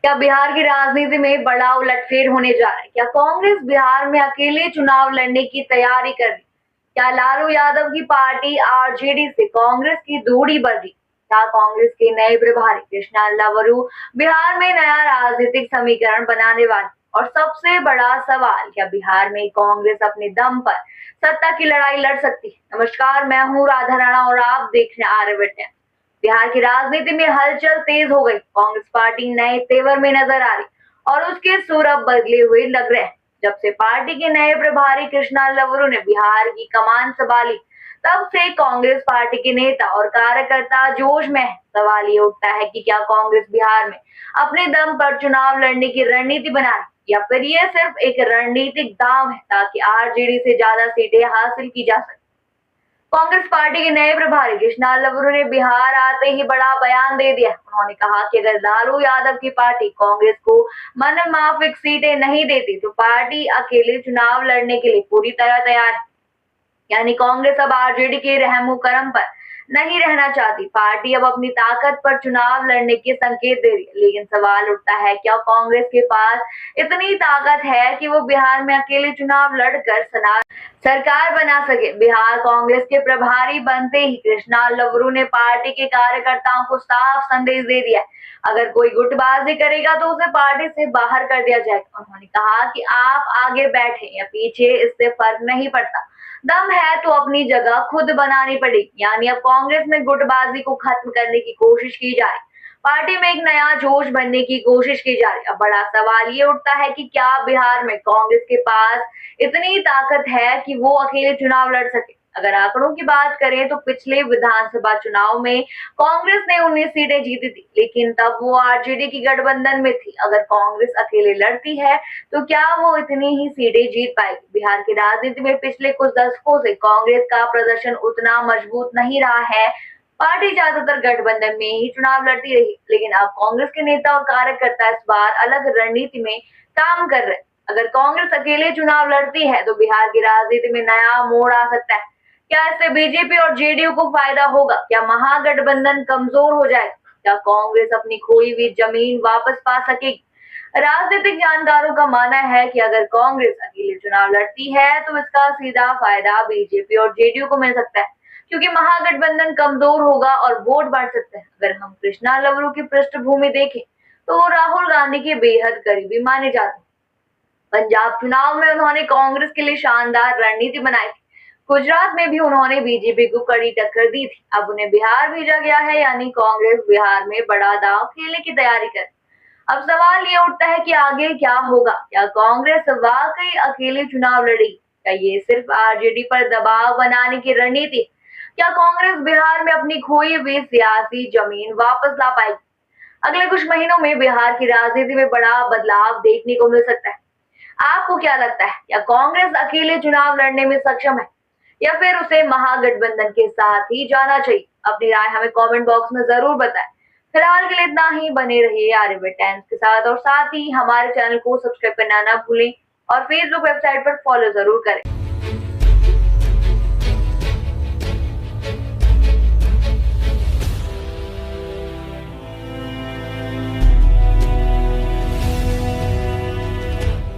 क्या बिहार की राजनीति में बड़ा उलटफेर होने जा रहा है? क्या कांग्रेस बिहार में अकेले चुनाव लड़ने की तैयारी कर रही? क्या लालू यादव की पार्टी आरजेडी से कांग्रेस की दूरी बढ़ रही? क्या कांग्रेस के नए प्रभारी कृष्णा लवरू बिहार में नया राजनीतिक समीकरण बनाने वाले? और सबसे बड़ा सवाल, क्या बिहार में कांग्रेस अपने दम पर सत्ता की लड़ाई लड़ सकती है? नमस्कार, मैं हूँ राधा राणा और आप देख रहे हैं आर्यभट्ट। बिहार की राजनीति में हलचल तेज हो गई। कांग्रेस पार्टी नए तेवर में नजर आ रही और उसके सुर अब बदले हुए लग रहे हैं। जब से पार्टी के नए प्रभारी कृष्णा लवरू ने बिहार की कमान संभाली, तब से कांग्रेस पार्टी के नेता और कार्यकर्ता जोश में हैं। सवाल ये उठता है कि क्या कांग्रेस बिहार में अपने दम पर चुनाव लड़ने की रणनीति बना रही, या फिर ये सिर्फ एक रणनीतिक दांव है ताकि आरजेडी से ज्यादा सीटें हासिल की जा सके। कांग्रेस पार्टी के नए प्रभारी कृष्णा लवरू ने बिहार आते ही बड़ा बयान दे दिया। उन्होंने कहा कि अगर लालू यादव की पार्टी कांग्रेस को मनमाफिक सीटें नहीं देती तो पार्टी अकेले चुनाव लड़ने के लिए पूरी तरह तैयार है। यानी कांग्रेस अब आरजेडी के रहमो करम पर नहीं रहना चाहती। पार्टी अब अपनी ताकत पर चुनाव लड़ने के संकेत दे रही है। लेकिन सवाल उठता है, क्या कांग्रेस के पास इतनी ताकत है कि वो बिहार में अकेले चुनाव लड़कर सरकार बना सके? बिहार कांग्रेस के प्रभारी बनते ही कृष्णा लवरू ने पार्टी के कार्यकर्ताओं को साफ संदेश दे दिया, अगर कोई गुटबाजी करेगा तो उसे पार्टी से बाहर कर दिया जाएगा। उन्होंने कहा कि आप आगे बैठे या पीछे, इससे फर्क नहीं पड़ता, दम है तो अपनी जगह खुद बनानी पड़ेगी। यानी अब कांग्रेस में गुटबाजी को खत्म करने की कोशिश की जा रही, पार्टी में एक नया जोश बनने की कोशिश की जा रही है। अब बड़ा सवाल ये उठता है कि क्या बिहार में कांग्रेस के पास इतनी ताकत है कि वो अकेले चुनाव लड़ सके? अगर आंकड़ों की बात करें तो पिछले विधानसभा चुनाव में कांग्रेस ने 19 सीटें जीती थी, लेकिन तब वो आरजेडी की गठबंधन में थी। अगर कांग्रेस अकेले लड़ती है तो क्या वो इतनी ही सीटें जीत पाएगी? बिहार की राजनीति में पिछले कुछ दशकों से कांग्रेस का प्रदर्शन उतना मजबूत नहीं रहा है। पार्टी ज्यादातर गठबंधन में ही चुनाव लड़ती रही, लेकिन अब कांग्रेस के नेता और कार्यकर्ता इस बार अलग रणनीति में काम कर रहे हैं। अगर कांग्रेस अकेले चुनाव लड़ती है तो बिहार की राजनीति में नया मोड़ आ सकता है। क्या इससे बीजेपी और जेडीयू को फायदा होगा? क्या महागठबंधन कमजोर हो जाएगा? क्या कांग्रेस अपनी खोई हुई जमीन वापस पा सकेगी? राजनीतिक जानकारों का मानना है कि अगर कांग्रेस अकेले चुनाव लड़ती है तो इसका सीधा फायदा बीजेपी और जेडीयू को मिल सकता है, क्योंकि महागठबंधन कमजोर होगा और वोट बढ़ सकते हैं। अगर हम कृष्णा लवरू की पृष्ठभूमि देखें तो वो राहुल गांधी के बेहद करीबी माने जाते हैं। पंजाब चुनाव में उन्होंने कांग्रेस के लिए शानदार रणनीति बनाई थी। गुजरात में भी उन्होंने बीजेपी को कड़ी टक्कर दी थी। अब उन्हें बिहार भेजा गया है, यानी कांग्रेस बिहार में बड़ा दांव खेलने की तैयारी कर। अब सवाल ये उठता है कि आगे क्या होगा? क्या कांग्रेस वाकई अकेले चुनाव लड़ेगी? क्या ये सिर्फ आरजेडी पर दबाव बनाने की रणनीति? क्या कांग्रेस बिहार में अपनी खोई हुई सियासी जमीन वापस ला पाएगी? अगले कुछ महीनों में बिहार की राजनीति में बड़ा बदलाव देखने को मिल सकता है। आपको क्या लगता है, क्या कांग्रेस अकेले चुनाव लड़ने में सक्षम है, या फिर उसे महागठबंधन के साथ ही जाना चाहिए? अपनी राय हमें कमेंट बॉक्स में जरूर बताएं। फिलहाल के लिए इतना ही। बने रहिए आर्यभट्ट टाइम्स के साथ और साथ ही हमारे चैनल को सब्सक्राइब करना ना भूलें और फेसबुक वेबसाइट पर फॉलो जरूर करें।